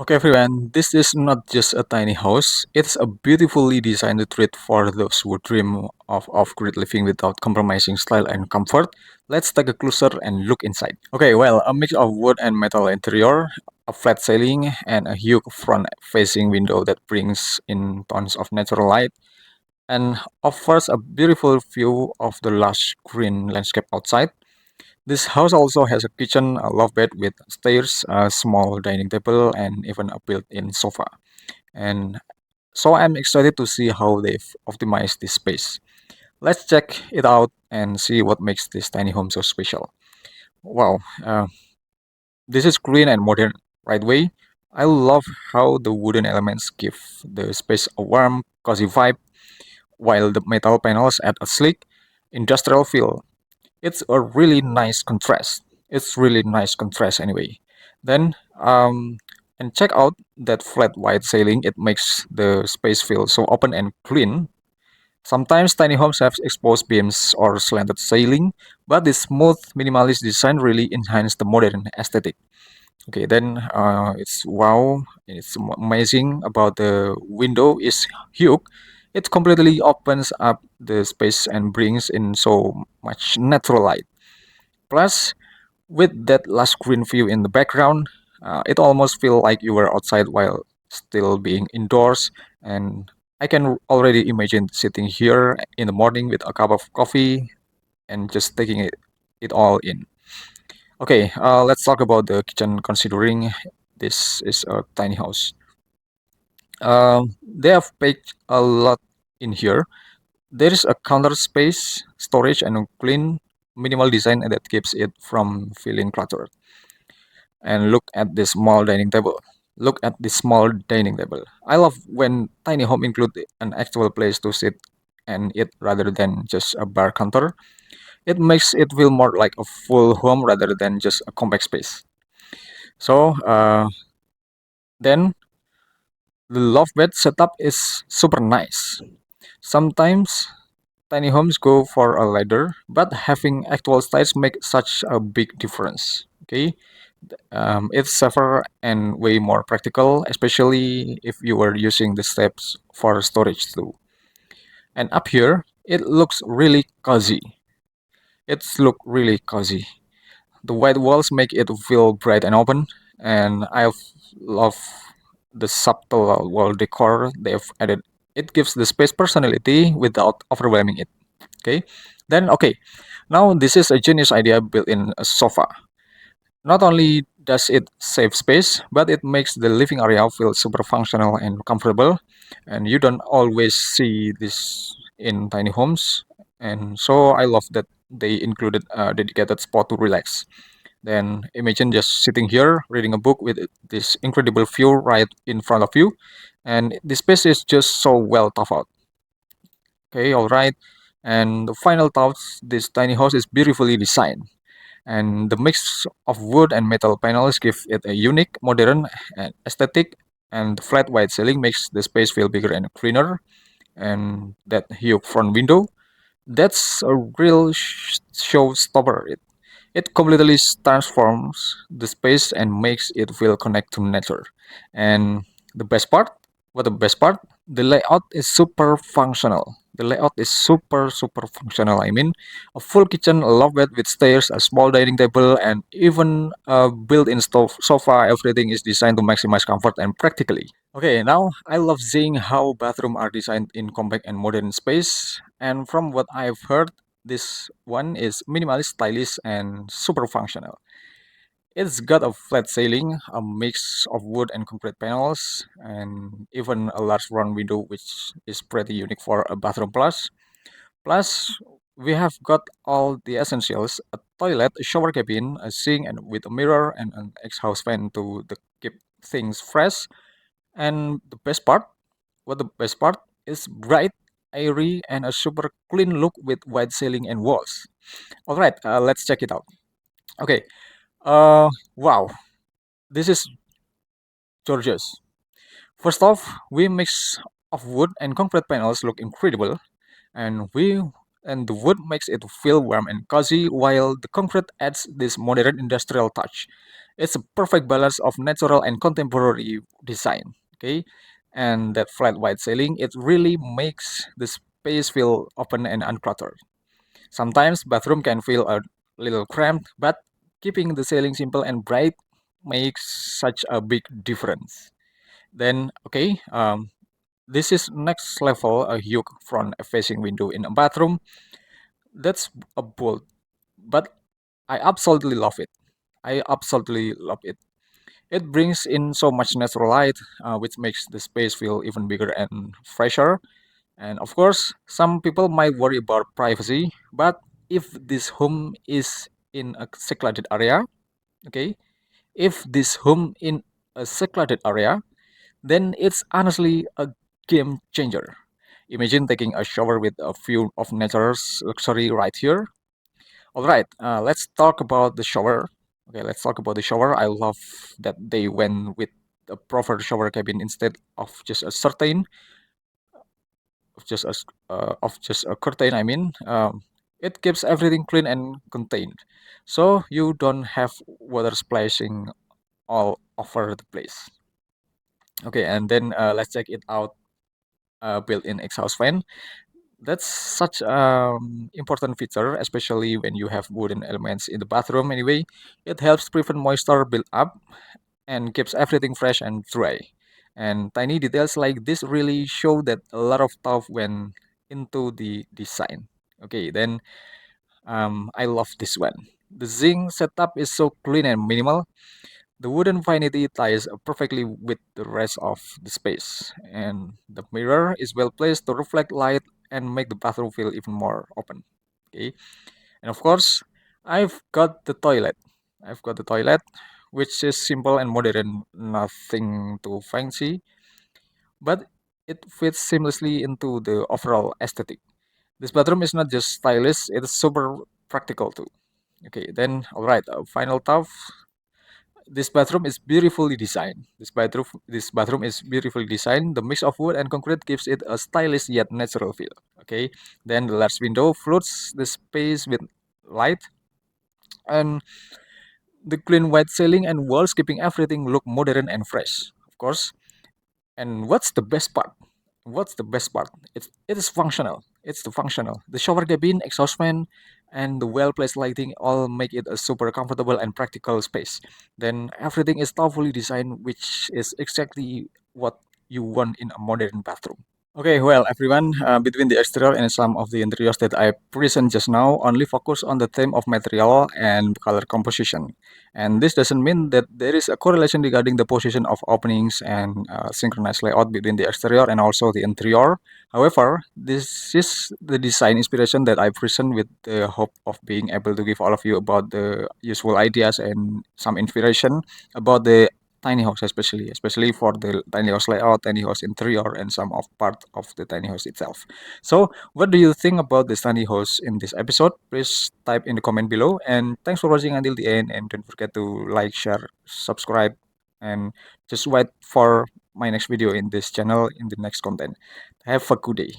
Okay, everyone, this is not just a tiny house. It's a beautifully designed retreat for those who dream of great living without compromising style and comfort. Let's take a closer and look inside. Okay, well, a mix of wood and metal interior, a flat ceiling, and a huge front-facing window that brings in tons of natural light and offers a beautiful view of the lush green landscape outside. This house also has a kitchen, a loft bed with stairs, a small dining table, and even a built-in sofa. And so I'm excited to see how they've optimized this space. Let's check it out and see what makes this tiny home so special. Wow, this is green and modern, right way. I love how the wooden elements give the space a warm, cozy vibe, while the metal panels add a sleek, industrial feel. It's a really nice contrast. It's really nice contrast anyway. Then and check out that flat white ceiling. It makes the space feel so open and clean. Sometimes tiny homes have exposed beams or slanted ceiling, but this smooth minimalist design really enhances the modern aesthetic. Okay, then it's wow, it's amazing about the window is huge. It completely opens up the space and brings in so much natural light. Plus, with that lush green view in the background, it almost feels like you were outside while still being indoors. And I can already imagine sitting here in the morning with a cup of coffee and just taking it all in. Okay, let's talk about the kitchen considering this is a tiny house. They have packed a lot in here. There is a counter space, storage, and a clean, minimal design that keeps it from feeling cluttered. And look at this small dining table. Look at this small dining table. I love when tiny home include an actual place to sit and eat rather than just a bar counter. It makes it feel more like a full home rather than just a compact space. So then the loft bed setup is super nice. Sometimes tiny homes go for a ladder, but having actual stairs make such a big difference. Okay, it's safer and way more practical, especially if you are using the steps for storage too. And up here, it looks really cozy. It's look really cozy. The white walls make it feel bright and open, and I love the subtle wall decor they've added. It gives the space personality without overwhelming it. Okay, then okay, now this is a genius idea built in a sofa. Not only does it save space, but it makes the living area feel super functional and comfortable. And you don't always see this in tiny homes. And so I love that they included a dedicated spot to relax. Then imagine just sitting here reading a book with this incredible view right in front of you. And the space is just so well thought out. Okay, all right. And the final thoughts, this tiny house is beautifully designed and the mix of wood and metal panels give it a unique, modern and aesthetic. And the flat white ceiling makes the space feel bigger and cleaner. And that huge front window, that's a real showstopper. It completely transforms the space and makes it feel connect to nature. And the best part, what the best part? The layout is super functional. The layout is super functional. I mean, a full kitchen, a loft bed with stairs, a small dining table, and even a built-in stove, sofa. Everything is designed to maximize comfort and practically. Okay, now I love seeing how bathrooms are designed in compact and modern space. And from what I've heard, this one is minimalist, stylish, and super functional. It's got a flat ceiling, a mix of wood and concrete panels, and even a large round window, which is pretty unique for a bathroom plus. Plus, we have got all the essentials: a toilet, a shower cabin, a sink, and with a mirror and an exhaust fan to keep things fresh. And the best part, what the best part is bright, airy, and a super clean look with white ceiling and walls. All right, let's check it out. Okay. Wow, this is gorgeous. First off, we mix of wood and concrete panels look incredible, and the wood makes it feel warm and cozy, while the concrete adds this modern industrial touch. It's a perfect balance of natural and contemporary design. Okay, and that flat white ceiling, it really makes the space feel open and uncluttered. Sometimes bathroom can feel a little cramped, but keeping the ceiling simple and bright makes such a big difference. Then, okay, this is next level, a huge front facing window in a bathroom. That's a bold, but I absolutely love it. I absolutely love it. It brings in so much natural light, which makes the space feel even bigger and fresher. And of course, some people might worry about privacy, but if this home is in a secluded area, okay, if this home in a secluded area, then it's honestly a game changer. Imagine taking a shower with a view of nature's luxury right here. All right, let's talk about the shower. Okay, let's talk about the shower. I love that they went with a proper shower cabin instead of just a certain of just a curtain. I mean, it keeps everything clean and contained, so you don't have water splashing all over the place. Okay, and then let's check it out. Built-in exhaust fan. That's such important feature, especially when you have wooden elements in the bathroom. Anyway, it helps prevent moisture build up and keeps everything fresh and dry. And tiny details like this really show that a lot of thought went into the design. Okay, then I love this one. The zinc setup is so clean and minimal. The wooden vanity ties perfectly with the rest of the space, and the mirror is well placed to reflect light and make the bathroom feel even more open. Okay, and of course, I've got the toilet. I've got the toilet, which is simple and modern, nothing too fancy, but it fits seamlessly into the overall aesthetic. This bathroom is not just stylish; it is super practical too. Okay, then all right, final thought. This bathroom is beautifully designed. This bathroom is beautifully designed. The mix of wood and concrete gives it a stylish yet natural feel. Okay. Then the large window floods the space with light, and the clean white ceiling and walls keeping everything look modern and fresh. Of course. And what's the best part? What's the best part? It is functional. It's the functional. The shower cabin, exhaust fan, and the well-placed lighting all make it a super comfortable and practical space. Then everything is thoughtfully designed, which is exactly what you want in a modern bathroom. Okay, well, everyone, between the exterior and some of the interiors that I present just now, only focus on the theme of material and color composition. And this doesn't mean that there is a correlation regarding the position of openings and synchronized layout between the exterior and also the interior. However, this is the design inspiration that I present with the hope of being able to give all of you about the useful ideas and some inspiration about the tiny house, especially for the tiny house layout, tiny house interior, and some of part of the tiny house itself. So what do you think about this tiny house in this episode? Please type in the comment below, and thanks for watching until the end, and don't forget to like, share, subscribe, and just wait for my next video in this channel in the next content. Have a good day.